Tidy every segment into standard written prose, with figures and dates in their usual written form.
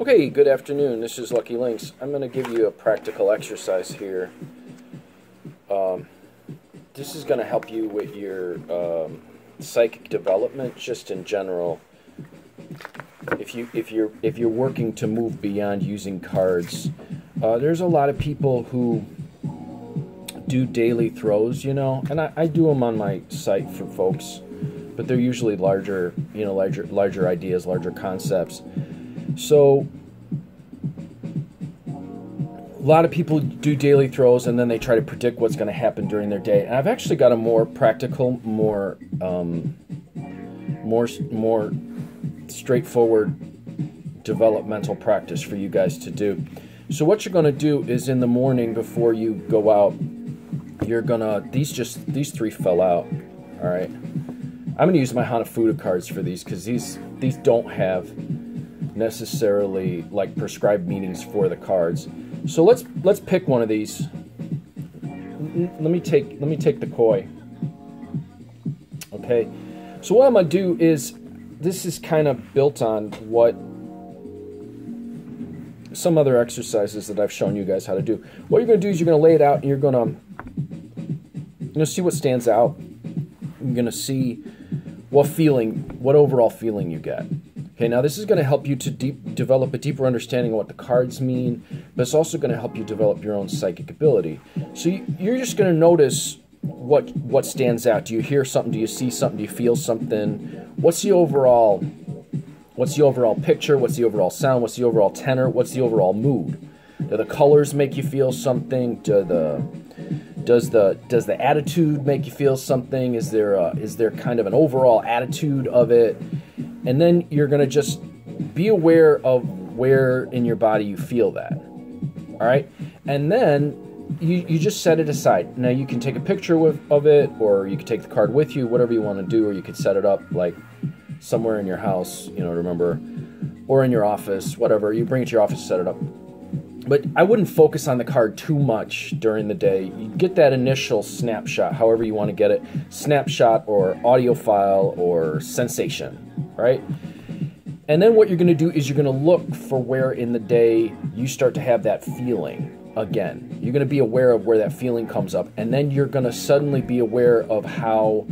Okay, good afternoon. This is Lucky Links. I'm going to give you a practical exercise here. This is going to help you with your psychic development, just in general. If you're working to move beyond using cards, there's a lot of people who do daily throws, and I do them on my site for folks, but they're usually larger, larger ideas, larger concepts. So a lot of people do daily throws and then they try to predict what's going to happen during their day. And I've actually got a more practical, more straightforward developmental practice for you guys to do. So what you're going to do is in the morning before you go out, you're going to, these three fell out, all right? I'm going to use my Hanafuda cards for these because these don't have necessarily like prescribed meanings for the cards. So let's pick one of these. Let me take the koi. Okay. So what I'm gonna do is, this is kind of built on what some other exercises that I've shown you guys how to do. What you're gonna do is you're gonna lay it out and you're gonna see what stands out. You're gonna see what overall feeling you get. Okay, now this is going to help you to develop a deeper understanding of what the cards mean, but it's also going to help you develop your own psychic ability. So you're just going to notice what stands out. Do you hear something? Do you see something? Do you feel something? What's the overall picture? What's the overall sound? What's the overall tenor? What's the overall mood? Do the colors make you feel something? Does the attitude make you feel something? Is there kind of an overall attitude of it? And then you're going to just be aware of where in your body you feel that. All right? And then you just set it aside. Now you can take a picture of it, or you can take the card with you, whatever you want to do, or you could set it up like somewhere in your house, remember, or in your office, whatever. You bring it to your office, set it up. But I wouldn't focus on the card too much during the day. You get that initial snapshot, however you want to get it, snapshot or audio file or sensation. Right? And then what you're going to do is you're going to look for where in the day you start to have that feeling again. You're going to be aware of where that feeling comes up, and then you're going to suddenly be aware of how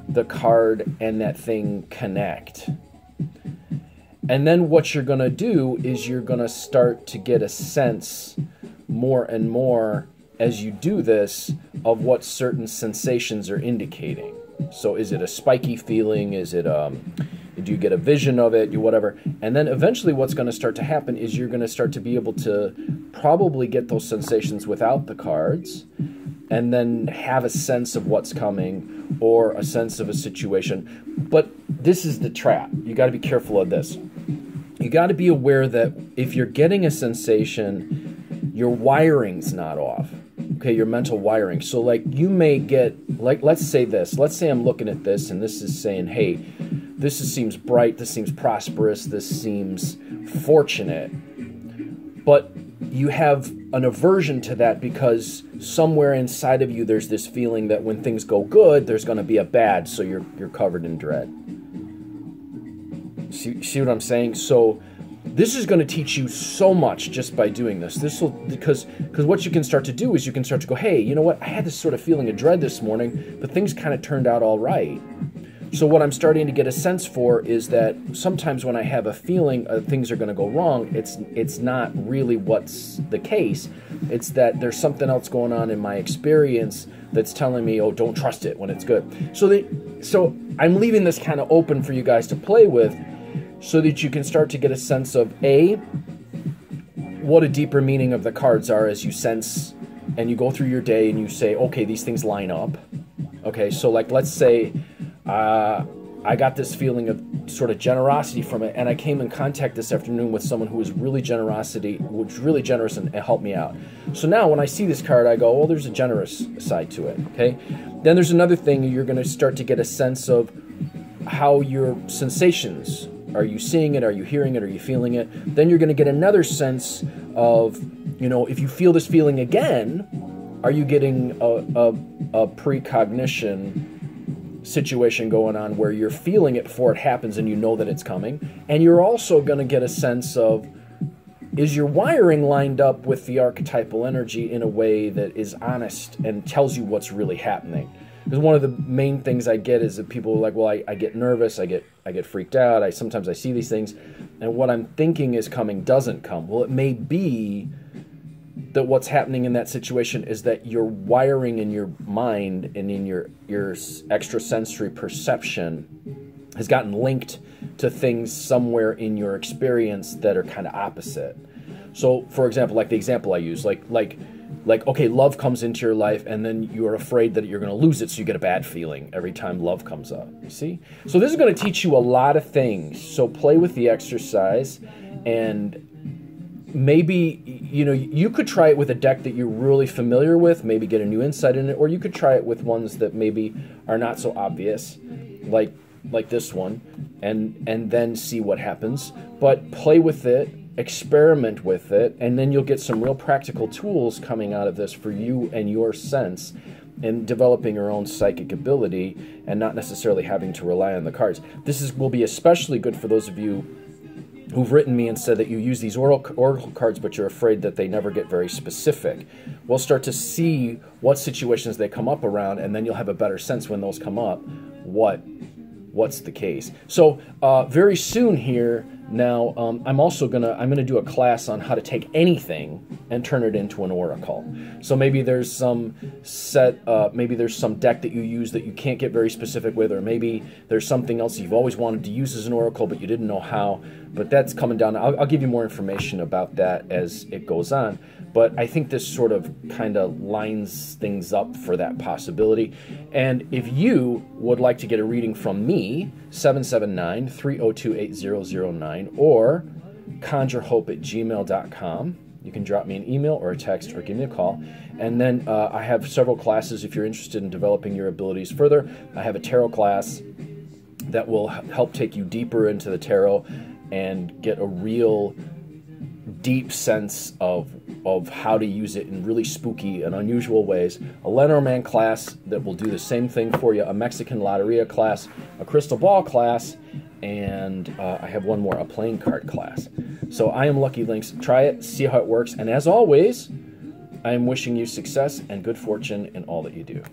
the card and that thing connect. And then what you're going to do is you're going to start to get a sense more and more as you do this of what certain sensations are indicating. So is it a spiky feeling? Is it do you get a vision of it? Whatever. And then eventually what's going to start to happen is you're going to start to be able to probably get those sensations without the cards, and then have a sense of what's coming or a sense of a situation. But this is the trap. You got to be careful of this. You got to be aware that if you're getting a sensation, your wiring's not off. Okay, your mental wiring. So like you may get, like, let's say I'm looking at this and this is saying, hey, seems bright, this seems prosperous, this seems fortunate. But you have an aversion to that because somewhere inside of you there's this feeling that when things go good, there's going to be a bad, so you're covered in dread. See what I'm saying? So this is going to teach you so much just by doing this. Because what you can start to do is you can start to go, hey, you know what? I had this sort of feeling of dread this morning, but things kind of turned out all right. So what I'm starting to get a sense for is that sometimes when I have a feeling things are going to go wrong, it's not really what's the case. It's that there's something else going on in my experience that's telling me, oh, don't trust it when it's good. So I'm leaving this kind of open for you guys to play with, so that you can start to get a sense of what a deeper meaning of the cards are as you sense and you go through your day and you say, okay, these things line up. Okay, so like let's say I got this feeling of sort of generosity from it, and I came in contact this afternoon with someone who was really generous and helped me out. So now when I see this card, I go, well, there's a generous side to it. Okay, then there's another thing. You're going to start to get a sense of how your sensations. Are you seeing it? Are you hearing it? Are you feeling it? Then you're going to get another sense of, if you feel this feeling again, are you getting a precognition situation going on where you're feeling it before it happens and you know that it's coming? And you're also going to get a sense of is your wiring lined up with the archetypal energy in a way that is honest and tells you what's really happening? Because one of the main things I get is that people are like, well, I get nervous, I get freaked out, sometimes I see these things, and what I'm thinking is coming doesn't come. Well, it may be that what's happening in that situation is that your wiring in your mind and in your extrasensory perception has gotten linked to things somewhere in your experience that are kind of opposite. So, for example, like the example I use, like okay, love comes into your life, and then you're afraid that you're going to lose it, so you get a bad feeling every time love comes up. You see? So this is going to teach you a lot of things. So play with the exercise, and maybe, you know, you could try it with a deck that you're really familiar with, maybe get a new insight in it, or you could try it with ones that maybe are not so obvious, like this one, and then see what happens. But play with it, experiment with it, and then you'll get some real practical tools coming out of this for you and your sense in developing your own psychic ability and not necessarily having to rely on the cards. This will be especially good for those of you who've written me and said that you use these oracle cards, but you're afraid that they never get very specific. We'll start to see what situations they come up around, and then you'll have a better sense when those come up what's the case. So very soon here now, I'm gonna do a class on how to take anything and turn it into an oracle. So maybe there's some maybe there's some deck that you use that you can't get very specific with, or maybe there's something else you've always wanted to use as an oracle but you didn't know how. But that's coming down. I'll give you more information about that as it goes on. But I think this sort of kind of lines things up for that possibility. And if you would like to get a reading from me, 779-302-8009 or conjurehope@gmail.com. You can drop me an email or a text or give me a call. And then I have several classes if you're interested in developing your abilities further. I have a tarot class that will help take you deeper into the tarot and get a real deep sense of how to use it in really spooky and unusual ways. A Lenormand class that will do the same thing for you, a Mexican Loteria class, a crystal ball class, and I have one more, a playing card class. So I am Lucky Links. Try it, see how it works, and as always, I am wishing you success and good fortune in all that you do.